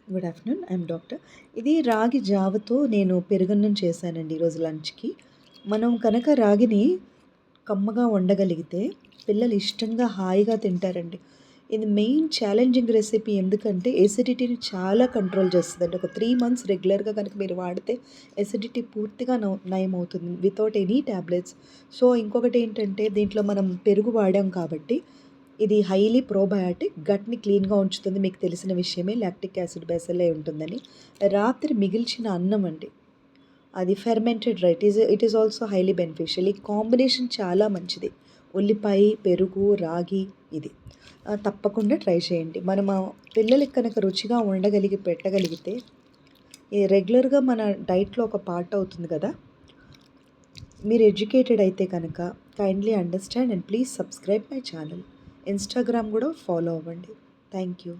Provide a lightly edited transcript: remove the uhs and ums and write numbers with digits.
Good afternoon. I'm doctor. ఇది రాగి జావతో నేను పెరుగన్నం చేశానండి ఈరోజు లంచ్‌కి. మనం కనుక రాగిని కమ్మగా వండగలిగితే పిల్లలు ఇష్టంగా, హాయిగా తింటారండి. ఇది మెయిన్ ఛాలెంజింగ్ రెసిపీ ఎందుకంటే ఎసిడిటీని చాలా కంట్రోల్ చేస్తదండి. ఒక 3 మంత్స్ రెగ్యులర్‌గా గనుక మీరు వాడితే ఎసిడిటీ పూర్తిగా నయమవుతుంది వితౌట్ ఎనీ టాబ్లెట్స్. సో, ఇంకొకటేంటంటే దీంట్లో మనం పెరుగు వాడాం కాబట్టి ఇది హైలీ ప్రోబయాటిక్ గట్‌ని క్లీన్‌గా ఉంచుతుంది. మీకు తెలిసిన విషయమే లాక్టిక్ యాసిడ్ బేసల్లే ఉంటుందని. రాత్రి మిగిల్చిన అన్నం అండి. అది fermented right it is also highly beneficial. ఈ కాంబినేషన్ చాలా మంచిది. ఉల్లిపాయ, పెరుగు, రాగి ఇది. తప్పకుండా ట్రై చేయండి. మనం పిల్లలకి కనుక రుచిగా పెట్టగలిగితే ఈ రెగ్యులర్‌గా మన డైట్‌లో ఒక పార్ట్ అవుతుంది కదా! మీరు ఎడ్యుకేటెడ్ అయితే కనుక kindly understand and please subscribe my channel. Instagram కూడా ఫాలో అవ్వండి. Thank you.